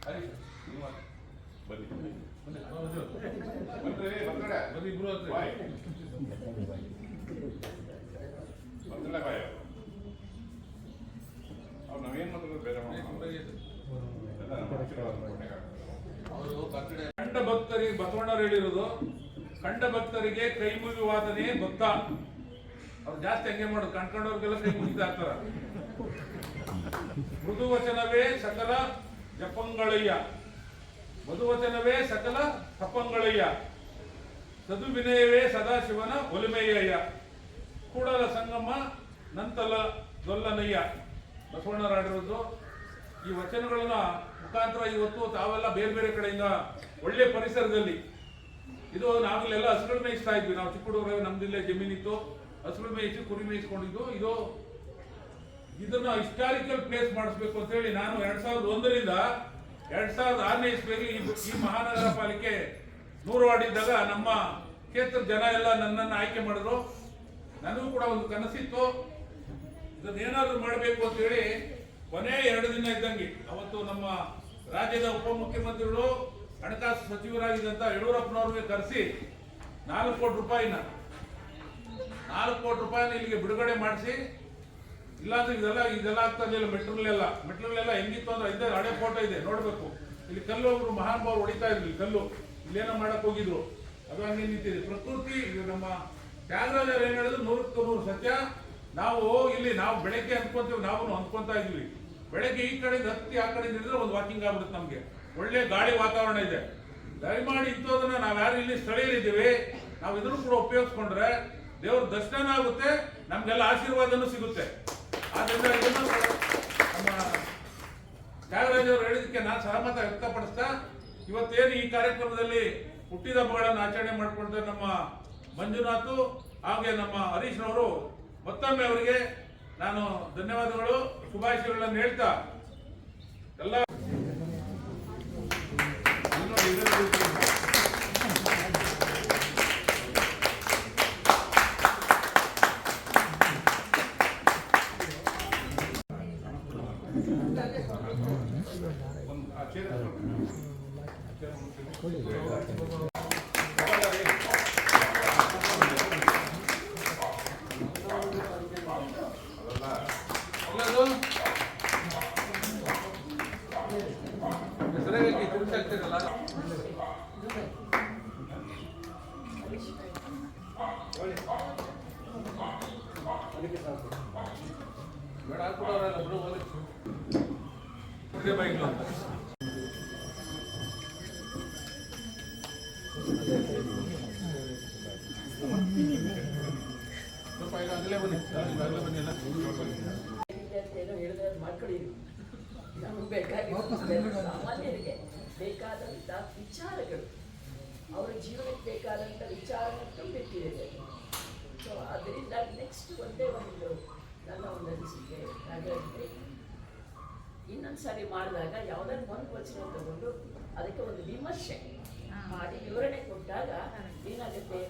ಹರೀಶ್ ನೀವು ಬನ್ನಿ ಬನ್ನಿ ಬನ್ನಿ ಇಬ್ರು ಬಾಯ್ ಬಂದಿಲ್ಲ ಬಾಯ್ ಅವ್ರು ನಾವೇನು ಮಾತಾಡೋದು ಬೇರೆ ಕಂಡ ಭಕ್ತರಿಗೆ ಬಸವಣ್ಣರು ಹೇಳಿರೋದು, ಕಂಡ ಭಕ್ತರಿಗೆ ಕೈ ಮುಗಿವಾದನೆ ಭಕ್ತ. ಅವ್ರು ಜಾಸ್ತಿ ಹಂಗೆ ಮಾಡೋದು, ಕಣ್ಕೊಂಡವ್ರಿಗೆಲ್ಲ ಕೈ ಮುಗಿತಾ ಇರ್ತಾರ. ಮೃದುವಚನವೇ ಸಕಲ ಜಪಂಗಳಯ್ಯ, ಮಧುವಚನವೇ ಸಕಲ ತಪಂಗಳಯ್ಯ, ಸದುವಿನಯವೇ ಸದಾಶಿವನ ಒಲಿಮೆಯ್ಯ, ಕೂಡಲ ಸಂಗಮ ನಂತಲ ದೊಲ್ಲನಯ್ಯ. ಬಸವಣ್ಣರಾಡಿರೋದು ಈ ವಚನಗಳನ್ನ ಮುಖಾಂತರ ಇವತ್ತು ತಾವೆಲ್ಲ ಬೇರೆ ಬೇರೆ ಕಡೆಯಿಂದ ಒಳ್ಳೆ ಪರಿಸರದಲ್ಲಿ, ಇದು ನಾವೆಲ್ಲ ಹಸುಗಳು ಮೇಯಿಸ್ತಾ ಇದ್ವಿ. ನಾವು ಚಿಕ್ಕ ಹುಡುಗರಾಗ ನಮ್ದಿಲ್ಲೇ ಜಮೀನಿತ್ತು, ಹಸುಗಳು ಮೇಯಿಸಿ ಕುರಿ ಮೇಯಿಸ್ಕೊಂಡಿದ್ದು. ಇದನ್ನ ಹಿಸ್ಟಾರಿಕಲ್ ಪ್ಲೇಸ್ ಮಾಡಿಸ್ಬೇಕು ಅಂತ ಹೇಳಿ ನಾನು 2001ರಿಂದ 2006ನೇ ಇಸ್ವಿಯಲ್ಲಿ ಈ ಮಹಾನಗರ ಪಾಲಿಕೆ 100 ವಾರ್ಡ್ ಇದ್ದಾಗ ನಮ್ಮ ಕ್ಷೇತ್ರದ ಜನ ಎಲ್ಲ ನನ್ನನ್ನು ಆಯ್ಕೆ ಮಾಡಿದ್ರು. ನನಗೂ ಕೂಡ ಒಂದು ಕನಸಿತ್ತು, ಇದನ್ನೇನಾದ್ರೂ ಮಾಡಬೇಕು ಅಂತ ಹೇಳಿ. ಕೊನೆ 2 ದಿನ ಇದ್ದಂಗೆ ಅವತ್ತು ನಮ್ಮ ರಾಜ್ಯದ ಉಪಮುಖ್ಯಮಂತ್ರಿಗಳು ಹಣಕಾಸು ಸಚಿವರಾಗಿದ್ದಂತ ಯಡಿಯೂರಪ್ಪನವ್ರಿಗೆ ಕರೆಸಿ 4 ಕೋಟಿ ರೂಪಾಯಿನ ಇಲ್ಲಿಗೆ ಬಿಡುಗಡೆ ಮಾಡಿಸಿ, ಇಲ್ಲಾಂದ್ರೆ ಇದೆಲ್ಲ ಆಗ್ತಾ ಇರಲಿಲ್ಲ. ಮೆಟ್ರಲ್ಲೆಲ್ಲ ಹೆಂಗಿತ್ತು ಅಂದ್ರೆ ಇದ್ದ ಹಳೆ ಫೋಟೋ ಇದೆ, ನೋಡ್ಬೇಕು. ಇಲ್ಲಿ ಕಲ್ಲು ಒಬ್ರು ಮಹಾನುಭಾವರು ಹೊಡಿತಾ ಇದ್ರು, ಕಲ್ಲು ಇಲ್ಲೇನೋ ಮಾಡಕ್ ಹೋಗಿದ್ರು, ಅದು ಹಂಗೆ ನಿಂತಿದೆ. ಪ್ರಕೃತಿ ನಮ್ಮ ತ್ಯಾಗರಾಜರು ಏನ್ ಹೇಳಿದ್ರು 100ಕ್ಕೆ 100 ಸತ್ಯ. ನಾವು ಬೆಳಗ್ಗೆ ಅಂದ್ಕೊಂತೀವಿ, ನಾವು ಅಂದ್ಕೊಂತಾ ಇದ್ವಿ. ಬೆಳಗ್ಗೆ ಈ ಕಡೆಯಿಂದ ಹತ್ತಿ ಆ ಕಡೆಯಿಂದ ಇದ್ರೆ ಒಂದು ವಾಕಿಂಗ್ ಆಗ್ಬಿಡುತ್ತೆ. ನಮ್ಗೆ ಒಳ್ಳೆ ಗಾಳಿ ವಾತಾವರಣ ಇದೆ. ದಯಮಾಡಿ ಇಂಥದನ್ನ ನಾವ್ಯಾರು ಇಲ್ಲಿ ಸ್ಥಳೀಯರಿದ್ದೀವಿ, ನಾವು ಇದನ್ನು ಕೂಡ ಉಪಯೋಗಿಸ್ಕೊಂಡ್ರೆ ದೇವ್ರ ದರ್ಶನ ಆಗುತ್ತೆ, ನಮ್ಗೆಲ್ಲ ಆಶೀರ್ವಾದನೂ ಸಿಗುತ್ತೆ. ಆದ್ರಿಂದ ಇದನ್ನು ನಮ್ಮ ತ್ಯಾಗರಾಜ್ ಅವರು ಹೇಳಿದಕ್ಕೆ ನಾನು ಸಹಮತ ವ್ಯಕ್ತಪಡಿಸ್ತಾ, ಇವತ್ತೇನು ಈ ಕಾರ್ಯಕ್ರಮದಲ್ಲಿ ಹುಟ್ಟಿದ ಹಬ್ಬಗಳನ್ನು ಆಚರಣೆ ಮಾಡಿಕೊಂಡ್ರೆ ನಮ್ಮ ಮಂಜುನಾಥ್ ಹಾಗೆ ನಮ್ಮ ಹರೀಶ್ನವರು, ಮತ್ತೊಮ್ಮೆ ಅವರಿಗೆ ನಾನು ಧನ್ಯವಾದಗಳು, ಶುಭಾಶಯಗಳನ್ನು ಹೇಳ್ತಾ ಎಲ್ಲ ಸಾಮಾನ್ಯರಿಗೆ ಬೇಕಾದಂತ ವಿಚಾರಗಳು, ಅವರ ಜೀವನಕ್ಕೆ ಬೇಕಾದಂತ ವಿಚಾರಗಳು ತುಂಬಿಟ್ಟಿದೆ. ಸೊ ಅದರಿಂದ ನೆಕ್ಸ್ಟ್ ಒಂದೇ ಒಂದು ನನ್ನ ಒಂದು ಅನಿಸಿಕೆ ಹಾಗಾಗಿ ಇನ್ನೊಂದ್ಸರಿ ಮಾಡಿದಾಗ ಯಾವುದಾದ್ರು ಒಂದು ವಚನ ತಗೊಂಡು ಅದಕ್ಕೆ ಒಂದು ವಿಮರ್ಶೆ ಮಾಡಿ ವಿವರಣೆ ಕೊಟ್ಟಾಗ ಏನಾಗುತ್ತೆ,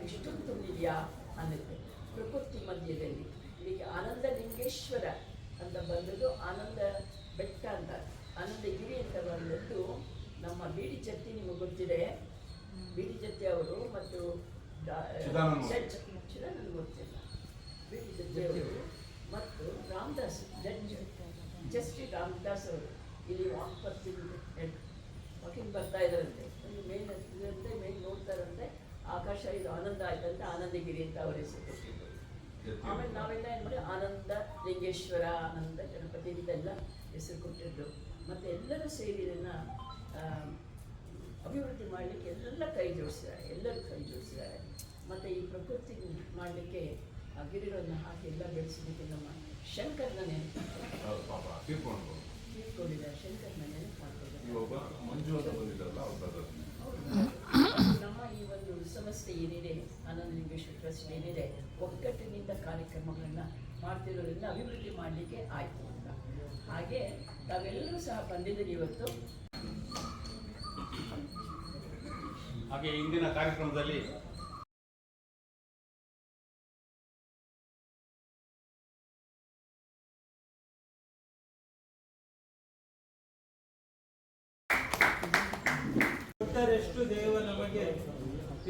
ಇಷ್ಟೊಂದು ತುಂಬಿದೆಯಾ ಅನ್ನುತ್ತೆ. ಪ್ರಕೃತಿ ಮಧ್ಯದಲ್ಲಿ ಇಲ್ಲಿಗೆ ಆನಂದ ಲಿಂಗೇಶ್ವರ ಅಂತ ಬಂದದ್ದು, ಆನಂದ ಬೆಟ್ಟ ಅಂತ, ಆನಂದಗಿರಿ ಅಂತ ಬಂದದ್ದು ನಮ್ಮ ಬಿಡಿ ಜತ್ತಿ, ನಿಮಗೆ ಗೊತ್ತಿದೆ. ಬಿಡಿ ಜತ್ತಿ ಅವರು ಮತ್ತು ಚಿದಾನಂದ ಗೊತ್ತಿಲ್ಲ, ಬಿಡಿ ಜತ್ತಿ ಅವರು ಮತ್ತು ರಾಮದಾಸ್ ಜಸ್ಟಿಸ್ ರಾಮದಾಸ್ ಅವರು ಇಲ್ಲಿ ವಾಕಿಂಗ್ ಬರ್ತಾ ಇದ್ದಾರಂತೆ. ಮೇನ್ ಇದಂತೆ ಮೇನ್ ನೋಡ್ತಾರಂತೆ, ಆಕಾಶ ಇದು ಆನಂದ ಆಯ್ತಂತೆ, ಆನಂದಗಿರಿ ಅಂತ ಅವರ ಹೆಸರು ಕೊಟ್ಟಿದ್ರು. ಆಮೇಲೆ ನಾವೆಲ್ಲ ಏನು ಮಾಡಿ ಆನಂದ ಲಿಂಗೇಶ್ವರ, ಆನಂದ ಗಣಪತಿ ಇದೆಲ್ಲ ಹೆಸರು ಕೊಟ್ಟಿದ್ದು. ಮತ್ತು ಎಲ್ಲರೂ ಸೇರಿ ಇದನ್ನು ಅಭಿವೃದ್ಧಿ ಮಾಡಲಿಕ್ಕೆ ಎಲ್ಲರೂ ಕೈ ಜೋಡಿಸಿದ್ದಾರೆ. ಮತ್ತು ಈ ಪ್ರಕೃತಿ ಮಾಡಲಿಕ್ಕೆ ಆ ಗಿಡಗಳನ್ನು ಹಾಕಿ ಎಲ್ಲ ಬೆಳೆಸಲಿಕ್ಕೆ ನಮ್ಮ ಶಂಕರ್ನ ನೆನಪು ತೀರ್ಕೊಂಡಿದ್ದಾರೆ. ಶಂಕರ್ನ ನೆನಪು ನಮ್ಮ ಈ ಒಂದು ಸಂಸ್ಥೆ ಏನಿದೆ, ಆನಂದ ಲಿಂಗೇಶ್ವರ ಟ್ರಸ್ಟ್ ಏನಿದೆ, ಒಗ್ಗಟ್ಟಿನಿಂದ ಕಾರ್ಯಕ್ರಮಗಳನ್ನು ಮಾಡ್ತಿರೋದ್ರಿಂದ ಅಭಿವೃದ್ಧಿ ಮಾಡಲಿಕ್ಕೆ ಆಯಿತು ಅಂತ. ಹಾಗೆ ತಾವೆಲ್ಲರೂ ಸಹ ಬಂದಿದ್ದೀರಿ ಇವತ್ತು. ಹಾಗೆ ಇಂದಿನ ಕಾರ್ಯಕ್ರಮದಲ್ಲಿ ಇದ್ದರೆಷ್ಟು ದೇವ ನಮಗೆ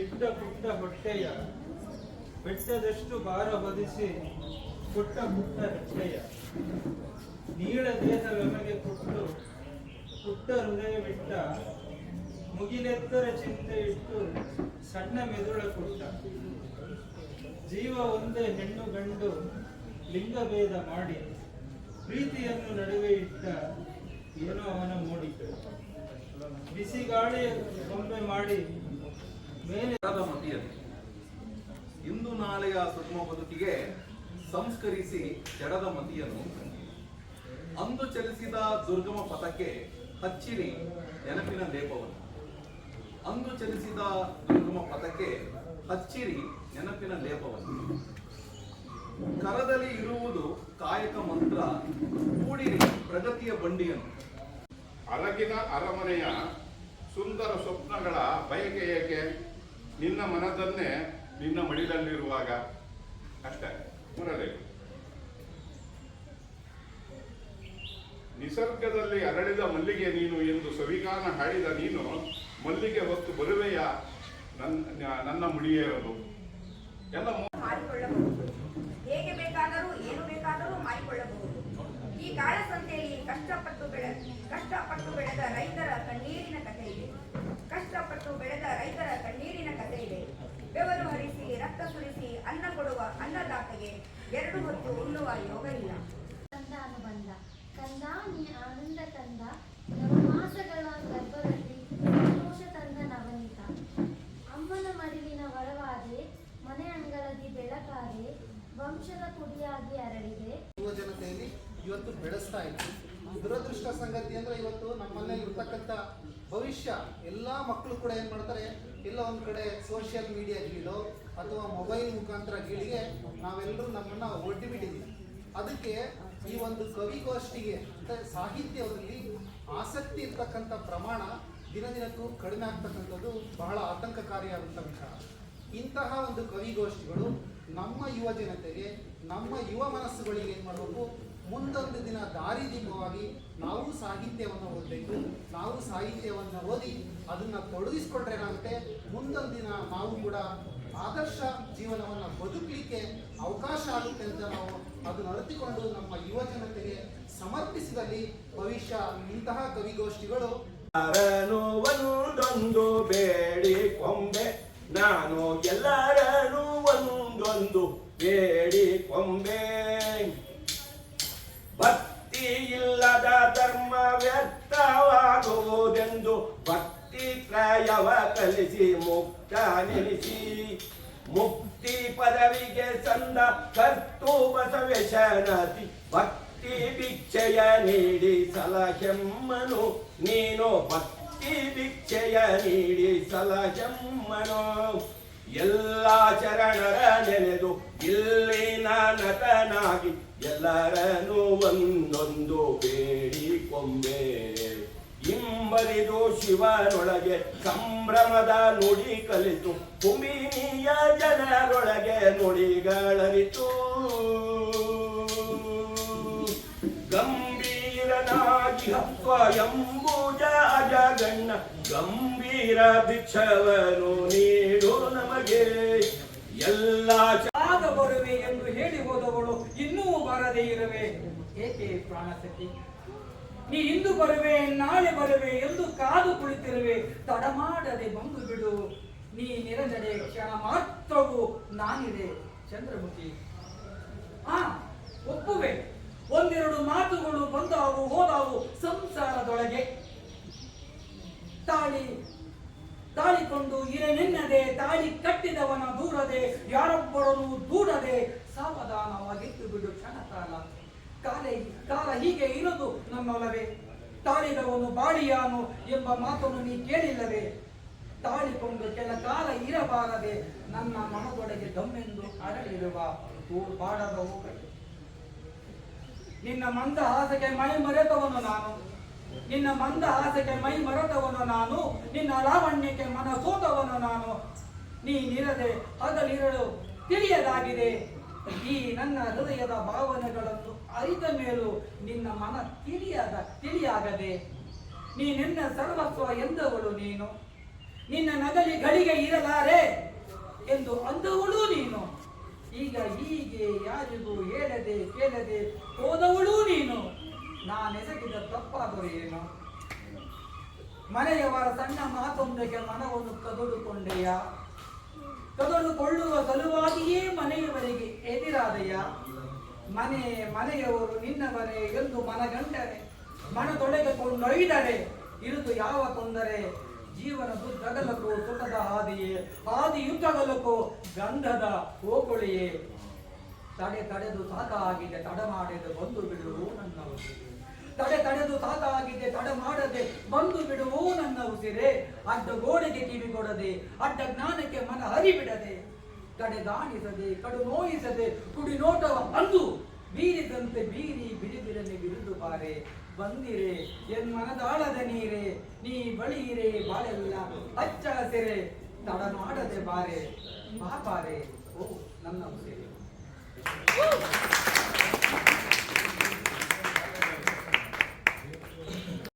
ಇಟ್ಟ ಪುಟ್ಟ ಹೊಟ್ಟೆಯ, ಬೆಟ್ಟದಷ್ಟು ಭಾರ ಹೊದಿಸಿ ಪುಟ್ಟ ಪುಟ್ಟ ಹೆಜ್ಜೆಯ. ನೀಳ ದೇಹವೆಮಗೆ ಕೊಟ್ಟು ಪುಟ್ಟ ಹೃದಯವಿಟ್ಟ, ಮುಗಿಲೆತ್ತರ ಚಿಂತೆ ಇಟ್ಟು ಸಣ್ಣ ಮೆದುಳ ಕೊಟ್ಟ. ಜೀವ ಒಂದೇ ಹೆಣ್ಣು ಗಂಡು ಲಿಂಗಭೇದ ಮಾಡಿ ಪ್ರೀತಿಯನ್ನು ನಡುವೆ ಇಟ್ಟ, ಏನೋ ಅವನ ಮೋಡಿ. ಬಿಸಿ ಗಾಳಿಯ ಗೊಂಬೆ ಮಾಡಿ ಮೇಲೆ ಮತಿಯನ್ನು ಇಂದು ನಾಳೆಯ ಸುಗಮ ಬದುಕಿಗೆ ಸಂಸ್ಕರಿಸಿ ಜಡದ ಮತಿಯನ್ನು ಅಂದು ಚಲಿಸಿದ ದುರ್ಗಮ ಪಥಕ್ಕೆ ಹಚ್ಚಿರಿ ನೆನಪಿನ ಲೇಪವನ್ನು. ಅಂದು ಚಲಿಸಿದ ದುರ್ಗಮ ಪಥಕ್ಕೆ ಹಚ್ಚಿರಿ ನೆನಪಿನ ಲೇಪವನ್ನು. ಕರದಲ್ಲಿ ಇರುವುದು ಕಾಯಕ ಮಂತ್ರ, ಕೂಡಿರಿ ಪ್ರಗತಿಯ ಬಂಡಿಯನ್ನು. ಅರಗಿನ ಅರಮನೆಯ ಸುಂದರ ಸ್ವಪ್ನಗಳ ಬಯಕೆ ಏಕೆ? ನಿನ್ನ ಮನದನ್ನೇ ನಿನ್ನ ಮಡಿಲಲ್ಲಿರುವಾಗ ಅಷ್ಟೇ. ಮೂರನೇದು, ನಿಸರ್ಗದಲ್ಲಿ ಅರಳಿದ ಮಲ್ಲಿಗೆ ನೀನು ಎಂದು ಸವಿಗಾನ ಹಾಡಿದ ನೀನು ಮಲ್ಲಿಗೆ ಹೊತ್ತು ಬರುವೆಯ ನನ್ನ ಮುಡಿಯೇರಲು. ಎಲ್ಲ ಮಾಡಿಕೊಳ್ಳಬಹುದು, ಹೇಗೆ ಬೇಕಾದರೂ ಏನು ಬೇಕಾದರೂ ಮಾಡಿಕೊಳ್ಳಬಹುದು. ಈ ಕಾಳಸಂತೆಯಲ್ಲಿ ಕಷ್ಟಪಟ್ಟು ಬೆಳೆದ ರೈತರ ಕಣ್ಣೀರಿನ ಕಥೆ ಇದೆ. ಕಷ್ಟಪಟ್ಟು ಬೆಳೆದ ರೈತರ ಕಣ್ಣೀರಿನ ಕಥೆ ಇದೆ. ಬೆವರು ಹರಿಸಿ ರಕ್ತ ಸುರಿಸಿ ಅನ್ನ ಕೊಡುವ ಅನ್ನದಾತಗೆ 2 ಹೊತ್ತು ಉಣ್ಣುವ ಯೋಗ ಇಲ್ಲ. ಕಂದ ಅನುಬಂಧ ಕಂದ ನೀ ಆನಂದ ಕಂದ, ನವಮಾಸಗಳ ಗರ್ಭದಲ್ಲಿ ಸಂತೋಷ ತಂದ ನವನೀತ. ಅಮ್ಮನ ಮಡಿಲಿನ ವರವಾದೆ, ಮನೆ ಅಂಗಳದಿ ಬೆಳಕಾದೆ, ವಂಶದ ಕುಡಿಯಾಗಿ ಅರಳಿದೆ. ಯುವ ಜನತೆಯಲ್ಲಿ ಇವತ್ತು ಬೆಳೆಸ್ತಾ ಇತ್ತು. ದುರದೃಷ್ಟ ಸಂಗತಿ ಅಂದ್ರೆ ಇವತ್ತು ನಮ್ಮಲ್ಲಿ ಇರ್ತಕ್ಕಂಥ ಭವಿಷ್ಯ ಎಲ್ಲ ಮಕ್ಕಳು ಕೂಡ ಏನ್ ಮಾಡ್ತಾರೆ, ಎಲ್ಲ ಒಂದ್ ಕಡೆ ಸೋಷಿಯಲ್ ಮೀಡಿಯಾ ಗೀಳೋ ಅಥವಾ ಮೊಬೈಲ್ ಮುಖಾಂತರ ಗೀಳಿಗೆ ನಾವೆಲ್ಲರೂ ನಮ್ಮನ್ನ ಒಡ್ಡಿಬಿಟ್ಟಿದ್ದೀವಿ. ಅದಕ್ಕೆ ಈ ಒಂದು ಕವಿಗೋಷ್ಠಿಗೆ ಅಂತ ಸಾಹಿತ್ಯದಲ್ಲಿ ಆಸಕ್ತಿ ಇರ್ತಕ್ಕಂಥ ಪ್ರಮಾಣ ದಿನದಿನಕ್ಕೂ ಕಡಿಮೆ ಆಗ್ತಕ್ಕಂಥದ್ದು ಬಹಳ ಆತಂಕಕಾರಿಯಾದಂಥ ವಿಚಾರ. ಇಂತಹ ಒಂದು ಕವಿಗೋಷ್ಠಿಗಳು ನಮ್ಮ ಯುವ ಜನತೆಗೆ, ನಮ್ಮ ಯುವ ಮನಸ್ಸುಗಳಿಗೆ ಏನು ಮಾಡಬೇಕು, ಮುಂದೊಂದು ದಿನ ದಾರಿದೀಪವಾಗಿ ನಾವು ಸಾಹಿತ್ಯವನ್ನು ಓದಬೇಕು. ನಾವು ಸಾಹಿತ್ಯವನ್ನು ಓದಿ ಅದನ್ನು ತೊಡಗಿಸ್ಕೊಂಡ್ರೆ ಏನಾಗುತ್ತೆ, ಮುಂದೊಂದು ದಿನ ನಾವು ಕೂಡ ಆದರ್ಶ ಜೀವನವನ್ನು ಬದುಕಲಿಕ್ಕೆ ಅವಕಾಶ ಆಗುತ್ತೆ ಅಂತ ನಾವು ಅದನ್ನು ಅರಿತುಕೊಂಡು ನಮ್ಮ ಯುವ ಜನತೆಗೆ ಸಮರ್ಪಿಸಿದಲ್ಲಿ ಭವಿಷ್ಯ ಇಂತಹ ಕವಿಗೋಷ್ಠಿಗಳು. ಒಂದೊಂದು ಬೇಡಿ ಕೊಂಬೆ, ನಾನು ಎಲ್ಲರನ್ನು ಒಂದೊಂದು ಬೇಡಿ ಕೊಂಬೆ. ಭಕ್ತಿ ಇಲ್ಲದ ಧರ್ಮ ವ್ಯರ್ಥವಾಗುವುದೆಂದು ಭಕ್ತಿ ತ್ರಯವ ಕಲಿಸಿ ಮುಕ್ತ ನೆಲೆಸಿ. ಮುಕ್ತಿ ಪದವಿಗೆ ಸಂದ ಕರ್ತು ಬಸವೇಶನತಿ, ಭಕ್ತಿ ಭಿಕ್ಷೆಯ ನೀಡಿ ಸಲಹೆಮ್ಮನು ನೀನು, ಭಕ್ತಿ ಭಿಕ್ಷೆಯ ನೀಡಿ ಸಲಹೆಮ್ಮನು. ಎಲ್ಲ ಚರಣರ ನೆನೆದು ಇಲ್ಲಿನ ನಟನಾಗಿ ಎಲ್ಲರನ್ನು ಒಂದೊಂದು ಬೇಡಿ ಕೊಂಬೆ. ಇಂಬರಿದು ಶಿವನೊಳಗೆ ಸಂಭ್ರಮದ ನುಡಿ ಕಲಿತು, ಭೂಮಿಯ ಜನರೊಳಗೆ ನುಡಿಗಳರಿತು. ಗಂಭೀರನಾಗಿ ಹತ್ವ ಎಂಬುಜ ಅಜಗಣ್ಣ, ಗಂಭೀರ ಭಿಕ್ಷವನು ನೀಡು ನಮಗೆ. ಎಲ್ಲ ಆಗ ಬರುವೆ ಎಂದು ಹೇಳಿ ಹೋದವಳು ಇನ್ನೂ ಬರದೇ ಇರುವೆ ಏಕೆ ಪ್ರಾಣಸಖಿ? ನೀ ಇಂದು ಬರುವೆ ನಾಳೆ ಬರುವೆ ಎಂದು ಕಾದು ಕುಳಿತಿರುವೆ, ತಡ ಮಾಡದೆ ಬಂದು ಬಿಡು ನೀ ನಿರಂಜನೆ, ಕ್ಷಣ ಮಾತ್ರವೂ ನಾನಿದೆ ಚಂದ್ರಮುಖಿ. ಒಪ್ಪುವೆ, ಒಂದೆರಡು ಮಾತುಗಳು ಬಂದಾವು ಹೋದಾವು ಸಂಸಾರದೊಳಗೆ. ತಾಳಿಕೊಂಡು ಇರನೆನ್ನದೆ, ತಾಳಿ ಕಟ್ಟಿದವನ ದೂರದೆ, ಯಾರೊಬ್ಬರನ್ನು ದೂರದೆ ಸಾವಧಾನವಾಗಿತ್ತು ಬಿಡು ಕ್ಷಣಕಾಲ. ಕಾಲ ಹೀಗೆ ಇರೋದು ನನ್ನೊಲವೇ. ತಾಳಿದವನು ಬಾಳಿಯಾನು ಎಂಬ ಮಾತನ್ನು ನೀ ಕೇಳಿಲ್ಲವೇ? ತಾಳಿಕೊಂಡು ಕೆಲ ಕಾಲ ಇರಬಾರದೆ ನನ್ನ ಮನದೊಳಗೆ ದಮ್ಮೆಂದು ಅರಳಿರುವ ಬಾಡದ ಹೋಗಲು. ನಿನ್ನ ಮಂದ ಹಾಸಕ್ಕೆ ಮೈ ಮರೆತವನು ನಾನು, ನಿನ್ನ ಮಂದ ಹಾಸಕ್ಕೆ ಮೈ ಮರೆತವನು ನಾನು, ನಿನ್ನ ಲಾವಣ್ಯಕ್ಕೆ ಮನ ಸೋತವನು ನಾನು. ನೀನಿರದೆ ಹಗಲಿರಲು ತಿಳಿಯದಾಗಿದೆ ಈ ನನ್ನ ಹೃದಯದ ಭಾವನೆಗಳನ್ನು ಅರಿತ ಮೇಲೂ ನಿನ್ನ ಮನ ತಿಳಿಯಾಗದೆ. ನೀನೆನ್ನ ಸರ್ವಸ್ವ ಎಂದವಳು ನೀನು, ನಿನ್ನ ನಗಲಿ ಗಳಿಗೆ ಇರಲಾರೆ ಎಂದು ಅಂದವಳು ನೀನು. ಈಗ ಹೀಗೆ ಯಾರಿಗೂ ಹೇಳದೆ ಕೇಳದೆ ಹೋದವಳು ನೀನು. ನಾನೆಸಗಿದ ತಪ್ಪಾದರೂ ಏನು? ಮನೆಯವರ ಸಣ್ಣ ಮಾತೊಂದಕ್ಕೆ ಮನವನ್ನು ಕದಡುಕೊಂಡೆಯ? ಕದಡುಕೊಳ್ಳುವ ಸಲುವಾಗಿಯೇ ಮನೆಯವರಿಗೆ ಎದಿರಾದೆಯ? ಮನೆಯವರು ನಿನ್ನವರೇ ಎಂದು ಮನಗಂಡರೆ, ಮನದೊಳಗೆ ಕೊಂಡೊಯ್ದರೆ ಇರುವುದು ಯಾವ ತೊಂದರೆ? ಜೀವನ ದುಡ್ಡಗಲಕ್ಕೂ ಸುಖದ ಹಾದಿಯೇ, ಹಾದಿಯುದ್ದಗಲಕ್ಕೂ ಗಂಧದ ಹೋಗುಳಿಯೇ. ತಡೆದು ಸಾಕಾಗಿದೆ ತಡ ಮಾಡದೆ ಬಂದು ಬಿಡುವು ನನ್ನ ಉಸಿರೆ. ತಡೆದು ಸಾಕಾಗಿದೆ ತಡ ಮಾಡದೆ ಬಂದು ಬಿಡುವು ನನ್ನ ಉಸಿರೆ. ಅಡ್ಡ ಗೋಡೆಗೆ ಕಿವಿ ಕೊಡದೆ, ಅಡ್ಡ ಜ್ಞಾನಕ್ಕೆ ಮನ ಹರಿಬಿಡದೆ, ಕಡೆಗಾಣಿಸದೆ ಕಡು ನೋಯಿಸದೆ ಕುಡಿ ನೋಟವ ಅಂದು ಬೀರಿದಂತೆ ಬೀರಿ ಬಿಡಿಬಿಡನೆ ಬಿರುದು ಬಾರೆ. ಬಂದಿರೆ ಎನ್ ಮನದಾಳದ ನೀರೇ, ನೀ ಬಳಿಯಿರೆ ಬಾಳೆಲ್ಲ ಹಚ್ಚ ಹಸಿರೆ. ತಡ ಮಾಡದೆ ಬಾರೆ ಬಾರೆ ಓ ನನ್ನ ಉಸಿರೆ.